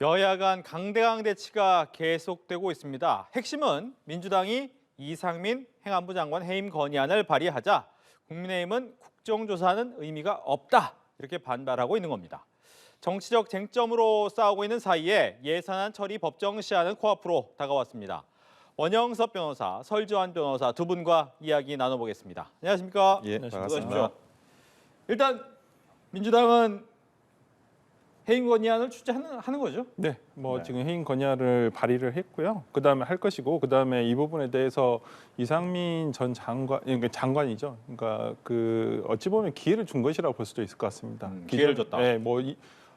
여야 간 강대강 대치가 계속되고 있습니다. 핵심은 민주당이 이상민 행안부 장관 해임 건의안을 발의하자 국민의힘은 국정조사는 의미가 없다 이렇게 반발하고 있는 겁니다. 정치적 쟁점으로 싸우고 있는 사이에 예산안 처리 법정 시한은 코앞으로 다가왔습니다. 원영섭 변호사, 설주환 변호사 두 분과 이야기 나눠보겠습니다. 안녕하십니까? 예, 반갑습니다. 일단 민주당은 해임 건의안을 출제하는 거죠? 네, 네. 지금 해임 건의안을 발의를 했고요. 그다음에 할 것이고, 그다음에 이 부분에 대해서 이상민 전 장관, 그러니까 장관이죠. 그러니까 그 어찌 보면 기회를 준 것이라고 볼 수도 있을 것 같습니다. 기회를 줬다. 네,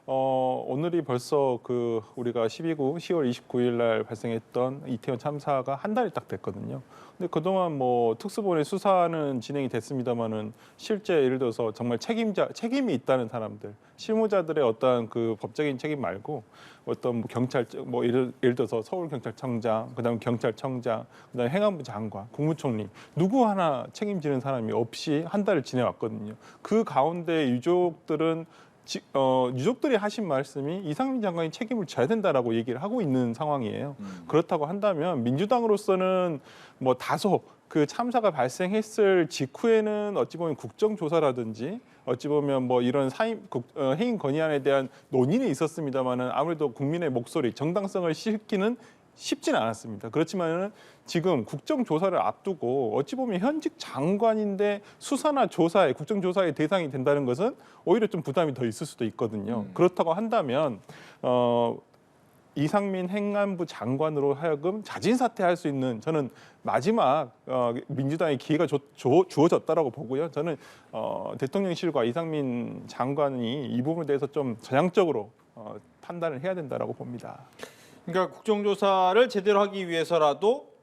오늘이 벌써 그 우리가 10월 29일 날 발생했던 이태원 참사가 한 달이 딱 됐거든요. 근데 그동안 특수본의 수사는 진행이 됐습니다만은 실제 예를 들어서 정말 책임이 있다는 사람들, 실무자들의 어떤 그 법적인 책임 말고 어떤 경찰 예를 들어서 서울경찰청장, 그다음에 경찰청장, 그다음에 행안부 장관, 국무총리 누구 하나 책임지는 사람이 없이 한 달을 지내왔거든요. 그 가운데 유족들이 하신 말씀이 이상민 장관이 책임을 져야 된다라고 얘기를 하고 있는 상황이에요. 그렇다고 한다면 민주당으로서는 다소 그 참사가 발생했을 직후에는 어찌 보면 국정조사라든지 어찌 보면 이런 해임 건의안에 대한 논의는 있었습니다만은 아무래도 국민의 목소리, 정당성을 싣기는 쉽지는 않았습니다. 그렇지만은 지금 국정조사를 앞두고 어찌 보면 현직 장관인데 수사나 국정조사의 대상이 된다는 것은 오히려 좀 부담이 더 있을 수도 있거든요. 그렇다고 한다면 이상민 행안부 장관으로 하여금 자진 사퇴할 수 있는 저는 마지막 민주당의 기회가 주어졌다라고 보고요. 저는 대통령실과 이상민 장관이 이 부분에 대해서 좀 전향적으로 판단을 해야 된다라고 봅니다. 그러니까 국정조사를 제대로 하기 위해서라도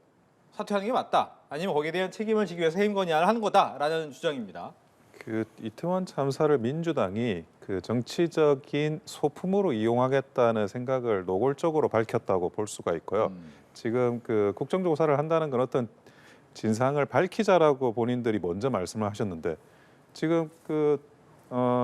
사퇴하는 게 맞다. 아니면 거기에 대한 책임을 지기 위해서 해임 건의안을 하는 거다라는 주장입니다. 그 이태원 참사를 민주당이 그 정치적인 소품으로 이용하겠다는 생각을 노골적으로 밝혔다고 볼 수가 있고요. 지금 그 국정조사를 한다는 건 어떤 진상을 밝히자라고 본인들이 먼저 말씀을 하셨는데 지금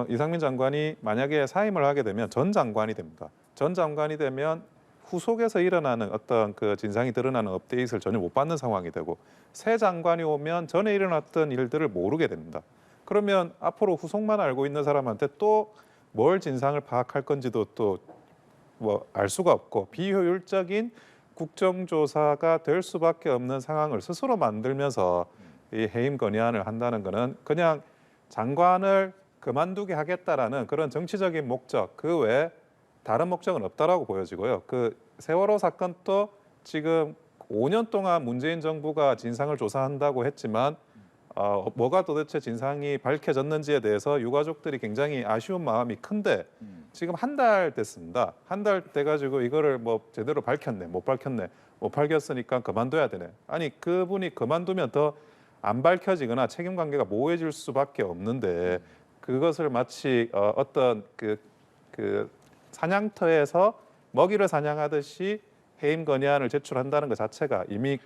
이상민 장관이 만약에 사임을 하게 되면 전 장관이 됩니다. 전 장관이 되면 후속에서 일어나는 어떤 그 진상이 드러나는 업데이트를 전혀 못 받는 상황이 되고 새 장관이 오면 전에 일어났던 일들을 모르게 됩니다. 그러면 앞으로 후속만 알고 있는 사람한테 또 뭘 진상을 파악할 건지도 또 알 수가 없고 비효율적인 국정조사가 될 수밖에 없는 상황을 스스로 만들면서 이 해임 건의안을 한다는 것은 그냥 장관을 그만두게 하겠다라는 그런 정치적인 목적 그 외에 다른 목적은 없다라고 보여지고요. 그 세월호 사건도 지금 5년 동안 문재인 정부가 진상을 조사한다고 했지만 뭐가 도대체 진상이 밝혀졌는지에 대해서 유가족들이 굉장히 아쉬운 마음이 큰데 지금 한 달 됐습니다. 한 달 돼가지고 이거를 제대로 밝혔네, 못 밝혔네, 못 밝혔으니까 그만둬야 되네. 아니 그분이 그만두면 더 안 밝혀지거나 책임관계가 모호해질 수밖에 없는데 그것을 마치 어떤 그 사냥터에서 먹이를 사냥하듯이 해임 건의안을 제출한다는 것 자체가 이미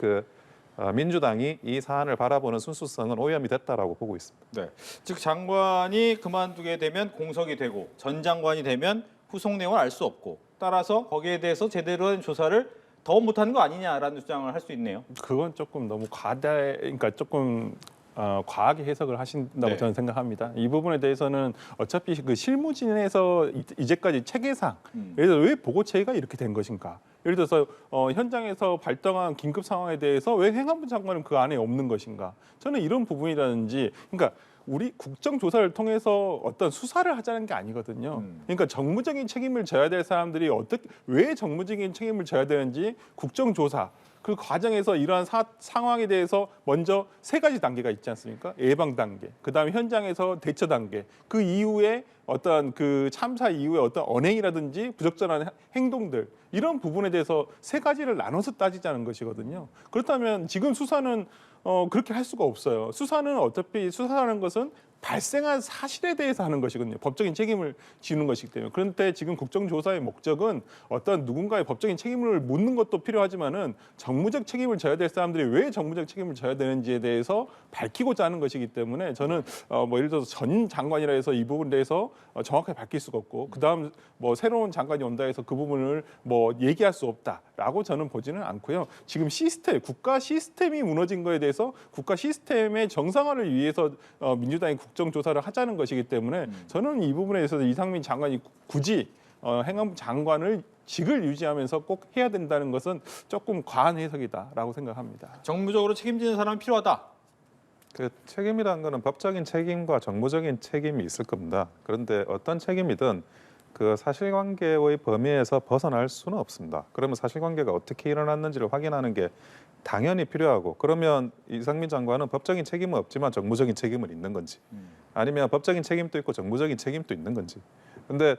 민주당이 이 사안을 바라보는 순수성은 오염이 됐다라고 보고 있습니다. 네, 즉 장관이 그만두게 되면 공석이 되고 전 장관이 되면 후속 내용을 알 수 없고 따라서 거기에 대해서 제대로 된 조사를 더 못하는 거 아니냐라는 주장을 할 수 있네요. 그건 조금 너무 그러니까 조금 과하게 해석을 하신다고 네. 저는 생각합니다. 이 부분에 대해서는 어차피 그 실무진에서 이제까지 체계상 예를 들어 왜 보고체계가 이렇게 된 것인가? 예를 들어서 현장에서 발생한 긴급 상황에 대해서 왜 행안부 장관은 그 안에 없는 것인가? 저는 이런 부분이라든지 그러니까 우리 국정조사를 통해서 어떤 수사를 하자는 게 아니거든요. 그러니까 정무적인 책임을 져야 될 사람들이 왜 정무적인 책임을 져야 되는지 국정조사 그 과정에서 이러한 상황에 대해서 먼저 세 가지 단계가 있지 않습니까? 예방 단계, 그다음에 현장에서 대처 단계, 그 이후에 어떤 그 참사 이후에 어떤 언행이라든지 부적절한 행동들 이런 부분에 대해서 세 가지를 나눠서 따지자는 것이거든요. 그렇다면 지금 수사는 그렇게 할 수가 없어요. 수사는 어차피 수사하는 것은 발생한 사실에 대해서 하는 것이거든요. 법적인 책임을 지는 것이기 때문에. 그런데 지금 국정조사의 목적은 어떤 누군가의 법적인 책임을 묻는 것도 필요하지만은 정무적 책임을 져야 될 사람들이 왜 정무적 책임을 져야 되는지에 대해서 밝히고자 하는 것이기 때문에 저는 뭐 예를 들어서 전 장관이라 해서 이 부분에 대해서 정확하게 밝힐 수가 없고 그다음 뭐 새로운 장관이 온다 해서 그 부분을 뭐 얘기할 수 없다라고 저는 보지는 않고요. 지금 시스템, 국가 시스템이 무너진 거에 대해서 국가 시스템의 정상화를 위해서 민주당이 국정조사를 하자는 것이기 때문에 저는 이 부분에 대해서 이상민 장관이 굳이 행안부 장관을 직을 유지하면서 꼭 해야 된다는 것은 조금 과한 해석이다라고 생각합니다. 정무적으로 책임지는 사람이 필요하다. 그 책임이라는 거는 법적인 책임과 정무적인 책임이 있을 겁니다. 그런데 어떤 책임이든 그 사실관계의 범위에서 벗어날 수는 없습니다. 그러면 사실관계가 어떻게 일어났는지를 확인하는 게 당연히 필요하고 그러면 이상민 장관은 법적인 책임은 없지만 정무적인 책임은 있는 건지 아니면 법적인 책임도 있고 정무적인 책임도 있는 건지. 근데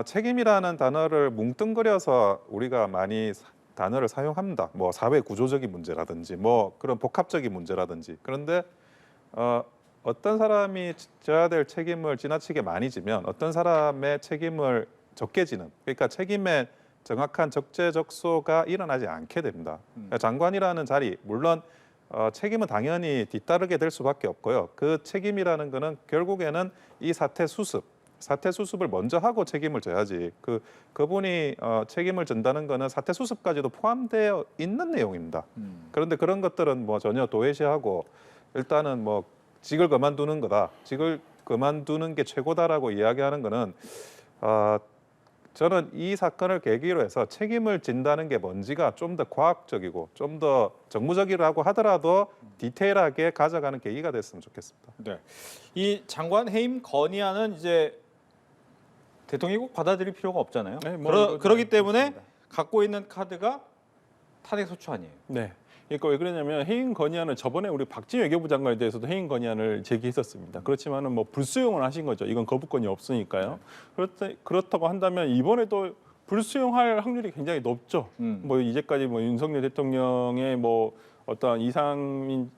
책임이라는 단어를 뭉뚱그려서 우리가 많이 단어를 사용합니다. 뭐 사회 구조적인 문제라든지 뭐 그런 복합적인 문제라든지. 그런데 어떤 사람이 져야 될 책임을 지나치게 많이 지면 어떤 사람의 책임을 적게 지는 그러니까 책임의 정확한 적재적소가 일어나지 않게 됩니다. 그러니까 장관이라는 자리 물론 책임은 당연히 뒤따르게 될 수밖에 없고요. 그 책임이라는 거는 결국에는 이 사태 수습을 먼저 하고 책임을 져야지. 그분이 책임을 진다는 거는 사태 수습까지도 포함되어 있는 내용입니다. 그런데 그런 것들은 뭐 전혀 도외시하고 일단은 뭐 직을 그만두는 거다. 직을 그만두는 게 최고다라고 이야기하는 거는 저는 이 사건을 계기로 해서 책임을 진다는 게 뭔지가 좀 더 과학적이고 좀 더 정무적이라고 하더라도 디테일하게 가져가는 계기가 됐으면 좋겠습니다. 네. 이 장관 해임 건의안은 이제 대통령이 꼭 받아들일 필요가 없잖아요. 네, 뭐 그러기 때문에 그렇습니다. 갖고 있는 카드가 탄핵 소추 아니에요. 네. 그러니까 왜 그러냐면 해임 건의안은 저번에 우리 박지원 외교부 장관에 대해서도 해임 건의안을 제기했었습니다. 그렇지만은 뭐 불수용을 하신 거죠. 이건 거부권이 없으니까요. 그렇다고 한다면 이번에도 불수용할 확률이 굉장히 높죠. 뭐 이제까지 뭐 윤석열 대통령의 뭐 어떤 이상민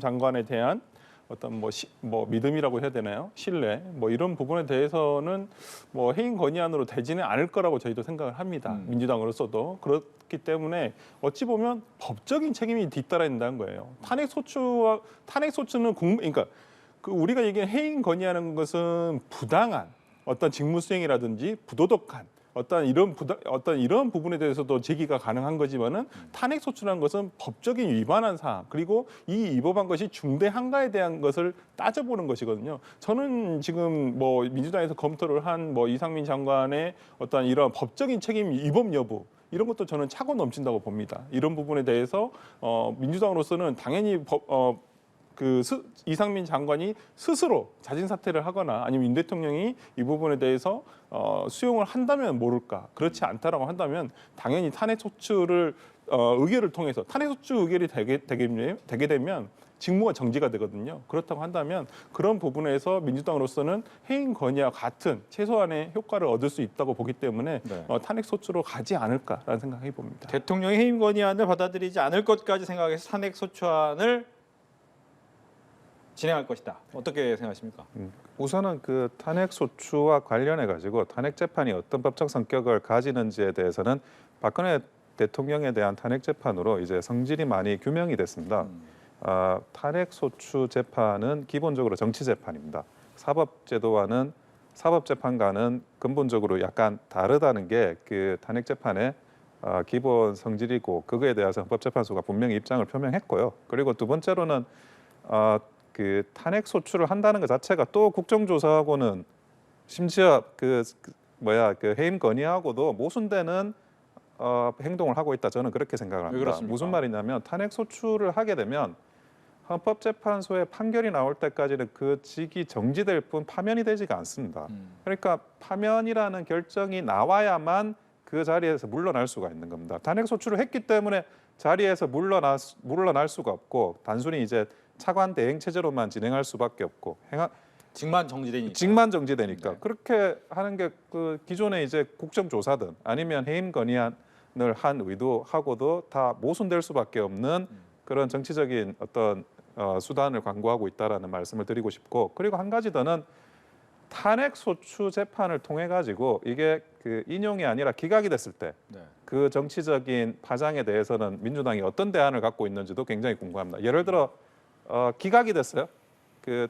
장관에 대한 어떤 뭐 믿음이라고 해야 되나요? 신뢰 뭐 이런 부분에 대해서는 뭐 해임 건의안으로 되지는 않을 거라고 저희도 생각을 합니다. 민주당으로서도 그렇기 때문에 어찌 보면 법적인 책임이 뒤따라 있다는 거예요. 탄핵 소추는 그러니까 그 우리가 얘기하는 해임 건의하는 것은 부당한 어떤 직무 수행이라든지 부도덕한 어떤 이런 부분에 대해서도 제기가 가능한 거지만은 탄핵 소추라는 것은 법적인 위반한 사항 그리고 이 위법한 것이 중대한가에 대한 것을 따져보는 것이거든요. 저는 지금 뭐 민주당에서 검토를 한 뭐 이상민 장관의 어떤 이런 법적인 책임 위법 여부 이런 것도 저는 차고 넘친다고 봅니다. 이런 부분에 대해서 민주당으로서는 당연히 이상민 장관이 스스로 자진 사퇴를 하거나 아니면 윤 대통령이 이 부분에 대해서 수용을 한다면 모를까. 그렇지 않다라고 한다면 당연히 탄핵 소추를 의결을 통해서 탄핵 소추 의결이 되게 되면 직무가 정지가 되거든요. 그렇다고 한다면 그런 부분에서 민주당으로서는 해임 건의와 같은 최소한의 효과를 얻을 수 있다고 보기 때문에 네. 탄핵 소추로 가지 않을까라는 생각해 봅니다. 대통령이 해임 건의안을 받아들이지 않을 것까지 생각해서 탄핵 소추안을 진행할 것이다. 어떻게 생각하십니까? 우선은 그 탄핵 소추와 관련해 가지고 탄핵 재판이 어떤 법적 성격을 가지는지에 대해서는 박근혜 대통령에 대한 탄핵 재판으로 이제 성질이 많이 규명이 됐습니다. 탄핵 소추 재판은 기본적으로 정치 재판입니다. 사법 재판과는 근본적으로 약간 다르다는 게 그 탄핵 재판의 기본 성질이고 그거에 대해서 헌법재판소가 분명히 입장을 표명했고요. 그리고 두 번째로는 그 탄핵 소추를 한다는 것 자체가 또 국정조사하고는 심지어 그 해임 건의하고도 모순되는 행동을 하고 있다. 저는 그렇게 생각을 합니다. 그렇습니까? 무슨 말이냐면 탄핵 소추를 하게 되면 헌법재판소의 판결이 나올 때까지는 그 직이 정지될 뿐 파면이 되지가 않습니다. 그러니까 파면이라는 결정이 나와야만 그 자리에서 물러날 수가 있는 겁니다. 탄핵 소추를 했기 때문에 자리에서 물러날 수가 없고 단순히 이제 차관 대행 체제로만 진행할 수밖에 없고 직만 정지되니까. 직만 정지되니까 네. 그렇게 하는 게 그 기존에 이제 국정조사든 아니면 해임 건의안을 한 의도하고도 다 모순될 수밖에 없는 그런 정치적인 어떤 수단을 강구하고 있다라는 말씀을 드리고 싶고, 그리고 한 가지 더는 탄핵 소추 재판을 통해 가지고 이게 그 인용이 아니라 기각이 됐을 때 그 정치적인 파장에 대해서는 민주당이 어떤 대안을 갖고 있는지도 굉장히 궁금합니다. 예를 들어 기각이 됐어요. 그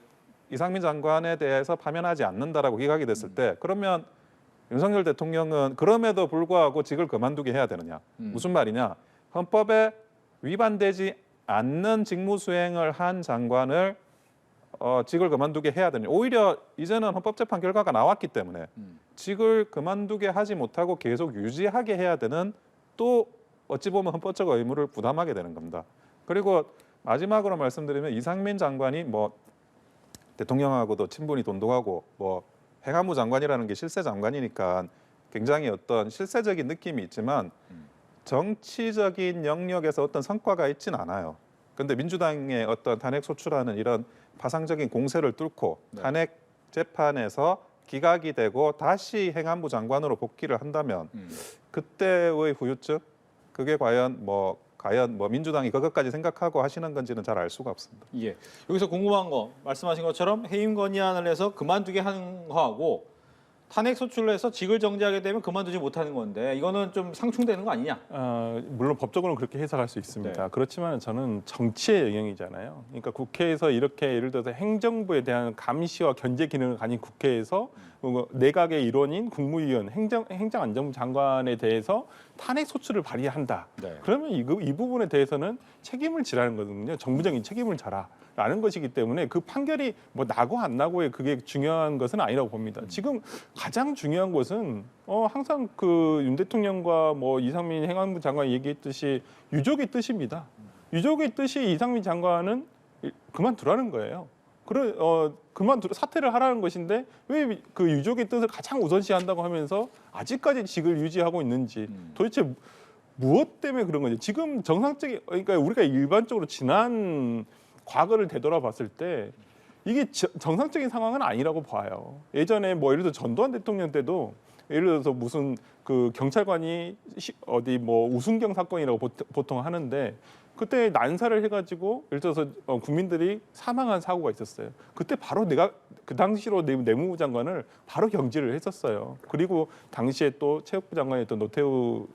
이상민 장관에 대해서 파면하지 않는다라고 기각이 됐을 때, 그러면 윤석열 대통령은 그럼에도 불구하고 직을 그만두게 해야 되느냐? 무슨 말이냐? 헌법에 위반되지 않는 직무 수행을 한 장관을 직을 그만두게 해야 되느냐? 오히려 이제는 헌법재판 결과가 나왔기 때문에 직을 그만두게 하지 못하고 계속 유지하게 해야 되는, 또 어찌 보면 헌법적 의무를 부담하게 되는 겁니다. 그리고 마지막으로 말씀드리면 이상민 장관이 뭐 대통령하고도 친분이 돈독하고 뭐 행안부 장관이라는 게 실세 장관이니까 굉장히 어떤 실세적인 느낌이 있지만 정치적인 영역에서 어떤 성과가 있진 않아요. 그런데 민주당의 어떤 탄핵 소추라는 이런 파상적인 공세를 뚫고 탄핵 재판에서 기각이 되고 다시 행안부 장관으로 복귀를 한다면 그때의 후유증, 그게 과연 뭐 민주당이 그것까지 생각하고 하시는 건지는 잘 알 수가 없습니다. 예. 여기서 궁금한 거 말씀하신 것처럼 해임 건의안을 해서 그만두게 하는 거하고 탄핵 소추를 해서 직을 정지하게 되면 그만두지 못하는 건데 이거는 좀 상충되는 거 아니냐? 물론 법적으로는 그렇게 해석할 수 있습니다. 네. 그렇지만 저는 정치의 영역이잖아요. 그러니까 국회에서 이렇게 예를 들어서 행정부에 대한 감시와 견제 기능을 가진 국회에서 내각의 일원인 국무위원, 행정안전부 장관에 대해서 탄핵 소추를 발의한다. 네. 그러면 이 부분에 대해서는 책임을 지라는 거거든요. 정부적인 책임을 져라. 라는 것이기 때문에 그 판결이 뭐 나고 안 나고에 그게 중요한 것은 아니라고 봅니다. 지금 가장 중요한 것은 항상 그 윤 대통령과 뭐 이상민 행안부 장관이 얘기했듯이 유족의 뜻입니다. 유족의 뜻이 이상민 장관은 그만두라는 거예요. 사퇴를 하라는 것인데 왜 그 유족의 뜻을 가장 우선시한다고 하면서 아직까지 직을 유지하고 있는지, 도대체 무엇 때문에 그런 건지. 지금 정상적인, 그러니까 우리가 일반적으로 지난 과거를 되돌아봤을 때 이게 정상적인 상황은 아니라고 봐요. 예전에 뭐 예를 들어 전두환 대통령 때도 예를 들어서 무슨 그 경찰관이 어디 뭐 우순경 사건이라고 보통 하는데 그때 난사를 해가지고 예를 들어서 국민들이 사망한 사고가 있었어요. 그때 바로 내가 그 당시로 내무부 장관을 바로 경질을 했었어요. 그리고 당시에 또 체육부 장관이었던 노태우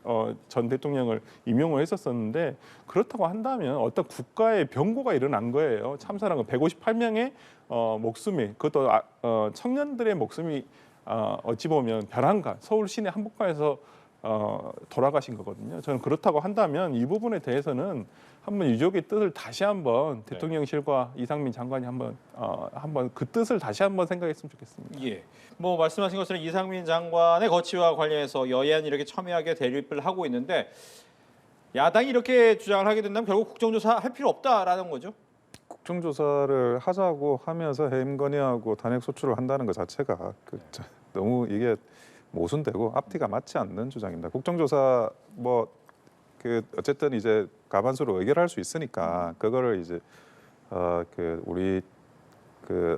전 대통령을 임용을 했었었는데, 그렇다고 한다면 어떤 국가의 병고가 일어난 거예요. 참사란 건 158명의 목숨이, 그것도 청년들의 목숨이 어찌 보면 벼랑간 서울 시내 한복판에서 돌아가신 거거든요. 저는 그렇다고 한다면 이 부분에 대해서는 한번 유족의 뜻을 다시 한번 대통령실과 이상민 장관이 한번 그 뜻을 다시 한번 생각했으면 좋겠습니다. 예. 뭐 말씀하신 것처럼 이상민 장관의 거취와 관련해서 여야는 이렇게 첨예하게 대립을 하고 있는데 야당이 이렇게 주장을 하게 된다면 결국 국정조사 할 필요 없다라는 거죠. 국정조사를 하자고 하면서 해임 건의하고 탄핵 소추를 한다는 것 자체가 너무 이게 모순되고 앞뒤가 맞지 않는 주장입니다. 국정조사 어쨌든 이제 가반수로 의결할 수 있으니까 그거를 이제 우리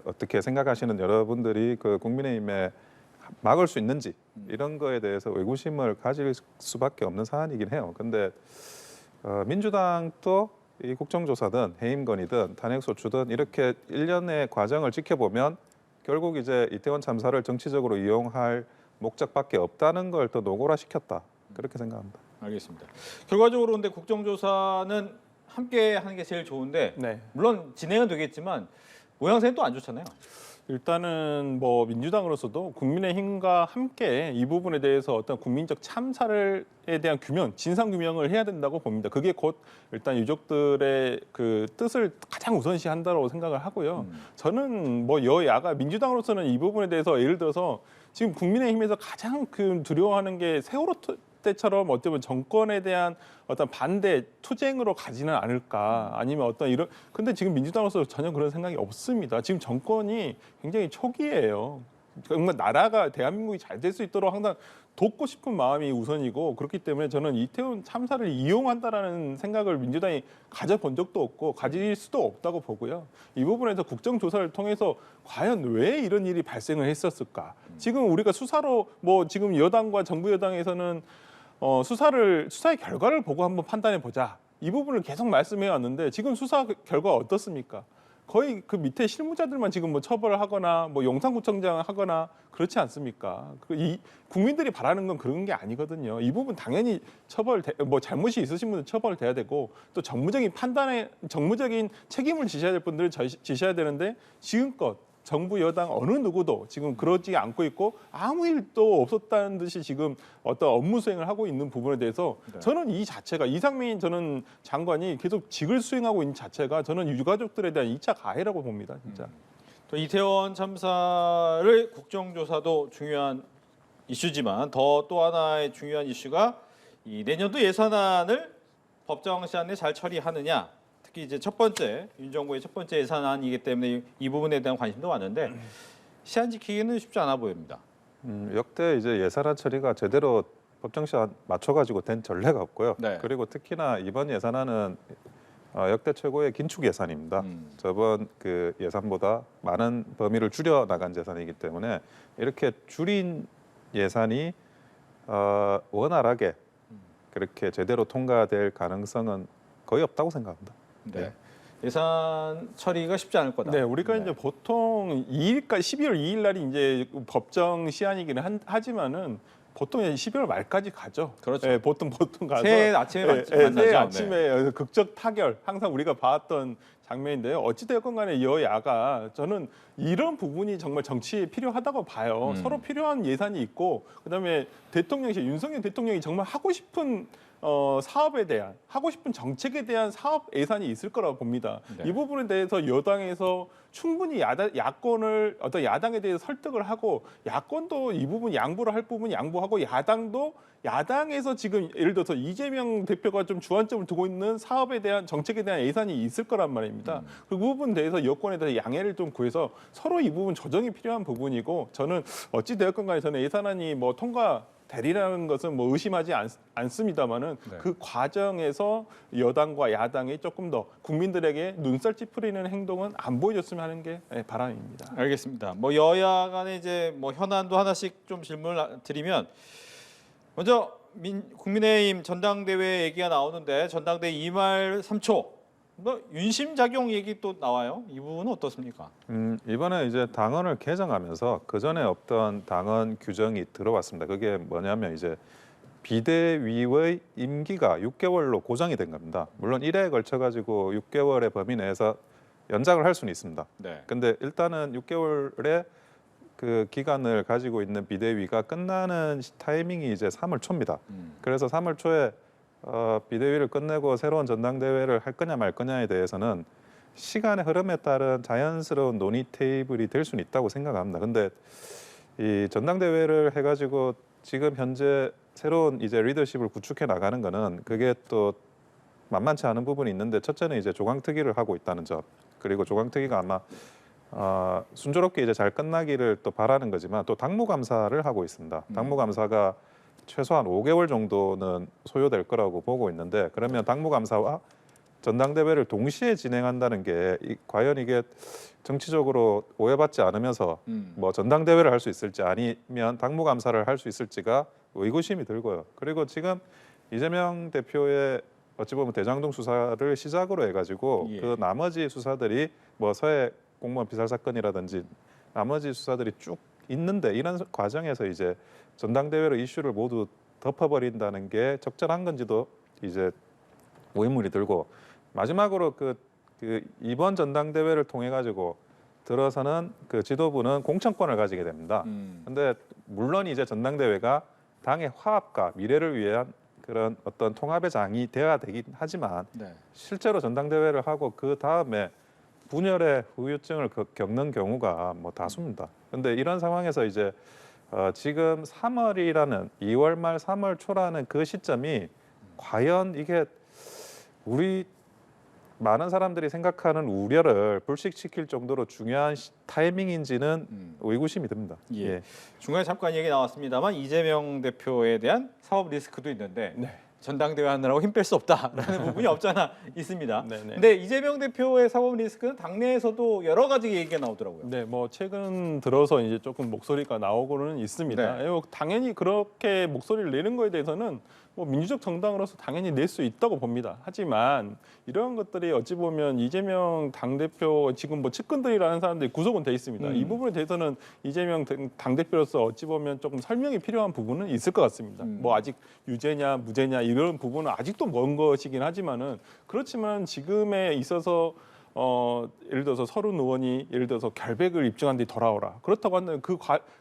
어떻게 생각하시는 여러분들이 그 국민의힘에 막을 수 있는지 이런 거에 대해서 의구심을 가질 수밖에 없는 사안이긴 해요. 근데 민주당도 이 국정조사든 해임 건의든 탄핵 소추든 이렇게 일련의 과정을 지켜보면 결국 이제 이태원 참사를 정치적으로 이용할 목적밖에 없다는 걸 더 노골화시켰다, 그렇게 생각합니다. 알겠습니다. 결과적으로 근데 국정조사는 함께 하는 게 제일 좋은데 물론 진행은 되겠지만 모양새는 또 안 좋잖아요. 일단은 뭐 민주당으로서도 국민의힘과 함께 이 부분에 대해서 어떤 국민적 참사에 대한 규명, 진상 규명을 해야 된다고 봅니다. 그게 곧 일단 유족들의 그 뜻을 가장 우선시한다고 생각을 하고요. 저는 뭐 여야가 민주당으로서는 이 부분에 대해서 예를 들어서 지금 국민의힘에서 가장 두려워하는 게 세월호 때처럼 어쩌면 정권에 대한 어떤 반대 투쟁으로 가지는 않을까, 아니면 어떤 이런, 근데 지금 민주당으로서 전혀 그런 생각이 없습니다. 지금 정권이 굉장히 초기예요. 정말 나라가 대한민국이 잘 될 수 있도록 항상 돕고 싶은 마음이 우선이고, 그렇기 때문에 저는 이태원 참사를 이용한다라는 생각을 민주당이 가져본 적도 없고 가질 수도 없다고 보고요. 이 부분에서 국정조사를 통해서 과연 왜 이런 일이 발생을 했었을까? 지금 우리가 수사로 뭐 지금 여당과 정부 여당에서는 수사의 결과를 보고 한번 판단해 보자. 이 부분을 계속 말씀해 왔는데 지금 수사 결과 어떻습니까? 거의 그 밑에 실무자들만 지금 뭐 처벌을 하거나 뭐 용산구청장 하거나 그렇지 않습니까? 이 국민들이 바라는 건 그런 게 아니거든요. 이 부분 당연히 뭐 잘못이 있으신 분은 처벌돼야 되고 또 정무적인 판단에 정무적인 책임을 지셔야 될 분들을 지셔야 되는데 지금껏 정부 여당 어느 누구도 지금 그러지 않고 있고 아무 일도 없었다는 듯이 지금 어떤 업무 수행을 하고 있는 부분에 대해서 저는 이 자체가 이상민 저는 장관이 계속 직을 수행하고 있는 자체가 저는 유가족들에 대한 2차 가해라고 봅니다. 진짜. 또 이태원 참사를 국정조사도 중요한 이슈지만 또 하나의 중요한 이슈가 이 내년도 예산안을 법정 시한에 잘 처리하느냐. 특히 이제 첫 번째 윤 정부의 첫 번째 예산안이기 때문에 이 부분에 대한 관심도 많은데 시한 지키기는 쉽지 않아 보입니다. 역대 이제 예산안 처리가 제대로 법정 시한 맞춰가지고 된 전례가 없고요. 네. 그리고 특히나 이번 예산안은 역대 최고의 긴축 예산입니다. 저번 그 예산보다 많은 범위를 줄여 나간 예산이기 때문에 이렇게 줄인 예산이 원활하게 그렇게 제대로 통과될 가능성은 거의 없다고 생각합니다. 네. 예산 처리가 쉽지 않을 거다. 네, 우리가 이제 보통 2일까지 12월 2일 날이 이제 법정 시한이기는 하지만은 보통 12월 말까지 가죠. 그렇죠. 네, 보통 가서 새해 아침에 만나죠. 새해 네. 아침에 극적 타결 항상 우리가 봤던 장면인데요. 어찌되었건 간에 여야가 저는 이런 부분이 정말 정치에 필요하다고 봐요. 서로 필요한 예산이 있고 그다음에 대통령실 윤석열 대통령이 정말 하고 싶은 사업에 대한 하고 싶은 정책에 대한 사업 예산이 있을 거라고 봅니다. 네. 이 부분에 대해서 여당에서 충분히 야권을 어떤 야당에 대해서 설득을 하고 야권도 이 부분 양보를 할 부분 양보하고 야당도 야당에서 지금 예를 들어서 이재명 대표가 좀 주안점을 두고 있는 사업에 대한 정책에 대한 예산이 있을 거란 말입니다. 그 부분에 대해서 여권에 대해서 양해를 좀 구해서 서로 이 부분 조정이 필요한 부분이고 저는 어찌 되었건 간에 저는 예산안이 뭐 통과 되리라는 것은 뭐 의심하지 않습니다만은 네. 그 과정에서 여당과 야당이 조금 더 국민들에게 눈살 찌푸리는 행동은 안 보여줬으면 하는 게 바람입니다. 알겠습니다. 뭐 여야 간에 이제 뭐 현안도 하나씩 좀 질문을 드리면 먼저 국민의힘 전당대회 얘기가 나오는데 전당대회 2말 3초 뭐 윤심 작용 얘기 또 나와요. 이 부분은 어떻습니까? 이번에 이제 당헌을 개정하면서 그 전에 없던 당헌 규정이 들어왔습니다. 그게 뭐냐면 이제 비대위의 임기가 6개월로 고정이 된 겁니다. 물론 1회에 걸쳐 가지고 6개월의 범위 내에서 연장을 할 수는 있습니다. 네. 근데 일단은 6개월의 그 기간을 가지고 있는 비대위가 끝나는 타이밍이 이제 3월 초입니다. 그래서 3월 초에 비대위를 끝내고 새로운 전당대회를 할 거냐 말 거냐에 대해서는 시간의 흐름에 따른 자연스러운 논의 테이블이 될 수는 있다고 생각합니다. 근데 이 전당대회를 해가지고 지금 현재 새로운 이제 리더십을 구축해 나가는 거는 그게 또 만만치 않은 부분이 있는데 첫째는 이제 조강특위를 하고 있다는 점 그리고 조강특위가 아마 순조롭게 이제 잘 끝나기를 또 바라는 거지만 또 당무감사를 하고 있습니다. 당무감사가 최소한 5개월 정도는 소요될 거라고 보고 있는데 그러면 당무감사와 전당대회를 동시에 진행한다는 게 과연 이게 정치적으로 오해받지 않으면서 뭐 전당대회를 할 수 있을지 아니면 당무감사를 할 수 있을지가 의구심이 들고요. 그리고 지금 이재명 대표의 어찌 보면 대장동 수사를 시작으로 해가지고 예. 그 나머지 수사들이 뭐 서해 공무원 피살 사건이라든지 나머지 수사들이 쭉 있는데 이런 과정에서 이제 전당대회로 이슈를 모두 덮어버린다는 게 적절한 건지도 이제 의문이 들고 마지막으로 그 이번 전당대회를 통해 가지고 들어서는 그 지도부는 공천권을 가지게 됩니다. 근데 물론 이제 전당대회가 당의 화합과 미래를 위한 그런 어떤 통합의 장이 돼야 되긴 하지만 네. 실제로 전당대회를 하고 그 다음에 분열의 후유증을 겪는 경우가 뭐 다수입니다. 근데 이런 상황에서 이제 지금 3월이라는 2월 말 3월 초라는 그 시점이 과연 이게 우리 많은 사람들이 생각하는 우려를 불식시킬 정도로 중요한 타이밍인지는 의구심이 듭니다. 예. 중간에 잠깐 얘기 나왔습니다만 이재명 대표에 대한 사업 리스크도 있는데 네. 전당대회 하느라고 힘 뺄 수 없다라는 부분이 없잖아 있습니다. 네네. 근데 이재명 대표의 사법 리스크는 당내에서도 여러 가지 얘기가 나오더라고요. 네, 뭐 최근 들어서 이제 조금 목소리가 나오고는 있습니다. 네. 당연히 그렇게 목소리를 내는 거에 대해서는 뭐 민주적 정당으로서 당연히 낼 수 있다고 봅니다. 하지만 이런 것들이 어찌 보면 이재명 당대표 지금 뭐 측근들이라는 사람들이 구속은 돼 있습니다. 이 부분에 대해서는 이재명 당대표로서 어찌 보면 조금 설명이 필요한 부분은 있을 것 같습니다. 뭐 아직 유죄냐 무죄냐 이런 부분은 아직도 먼 것이긴 하지만은 그렇지만 지금에 있어서 예를 들어서 서른 의원이 예를 들어서 결백을 입증한 뒤 돌아오라. 그렇다고 한다면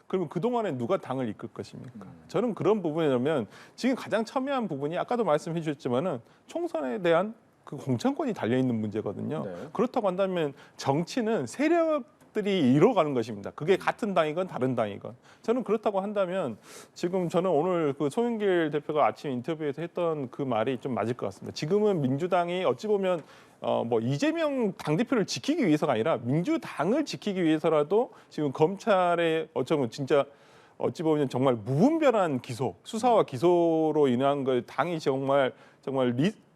그러면 그동안에 누가 당을 이끌 것입니까? 저는 그런 부분이라면 지금 가장 첨예한 부분이 아까도 말씀해 주셨지만은 총선에 대한 그 공천권이 달려 있는 문제거든요. 네. 그렇다고 한다면 정치는 세력들이 이뤄가는 것입니다. 그게 같은 당이건 다른 당이건. 저는 그렇다고 한다면 지금 저는 오늘 그 송영길 대표가 아침 인터뷰에서 했던 그 말이 좀 맞을 것 같습니다. 지금은 민주당이 어찌 보면 뭐 이재명 당대표를 지키기 위해서가 아니라 민주당을 지키기 위해서라도 지금 검찰의 어쩌면 진짜 어찌 보면 정말 무분별한 기소, 수사와 기소로 인한 걸 당이 정말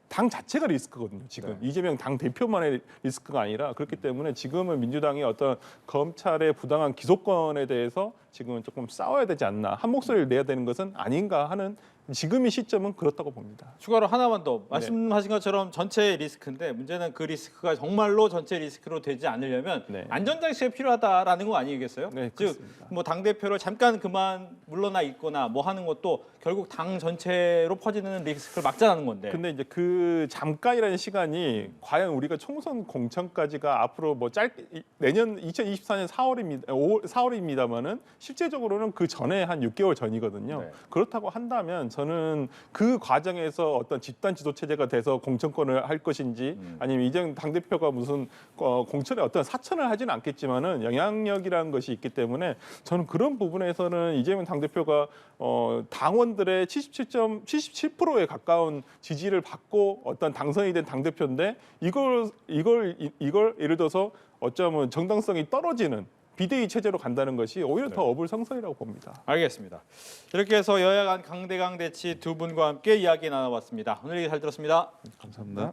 당 자체가 리스크거든요. 지금 네. 이재명 당 대표만의 리스크가 아니라 그렇기 때문에 지금은 민주당이 어떤 검찰의 부당한 기소권에 대해서 지금은 조금 싸워야 되지 않나, 한 목소리를 내야 되는 것은 아닌가 하는 지금의 시점은 그렇다고 봅니다. 추가로 하나만 더 말씀하신 것처럼 전체 리스크인데 문제는 그 리스크가 정말로 전체 리스크로 되지 않으려면 네. 안전장치가 필요하다라는 거 아니겠어요? 네, 즉 그렇습니다. 뭐 당대표를 잠깐 그만 물러나 있거나 뭐 하는 것도 결국 당 전체로 퍼지는 리스크를 막자라는 건데. 근데 이제 그 잠깐이라는 시간이 과연 우리가 총선 공천까지가 앞으로 뭐 내년 2024년 4월입니다만은 실제적으로는 그 전에 한 6개월 전이거든요. 네. 그렇다고 한다면 저는 그 과정에서 어떤 집단 지도 체제가 돼서 공천권을 할 것인지 아니면 이재명 당대표가 무슨 공천에 어떤 사천을 하지는 않겠지만은 영향력이라는 것이 있기 때문에 저는 그런 부분에서는 이재명 당대표가 당원들의 77%에 가까운 지지를 받고 어떤 당선이 된 당대표인데 이걸 예를 들어서 어쩌면 정당성이 떨어지는 비대위 체제로 간다는 것이 오히려 더 어불성설이라고 봅니다. 알겠습니다. 이렇게 해서 여야 간 강대강 대치 두 분과 함께 이야기 나눠봤습니다. 오늘 얘기 잘 들었습니다. 감사합니다.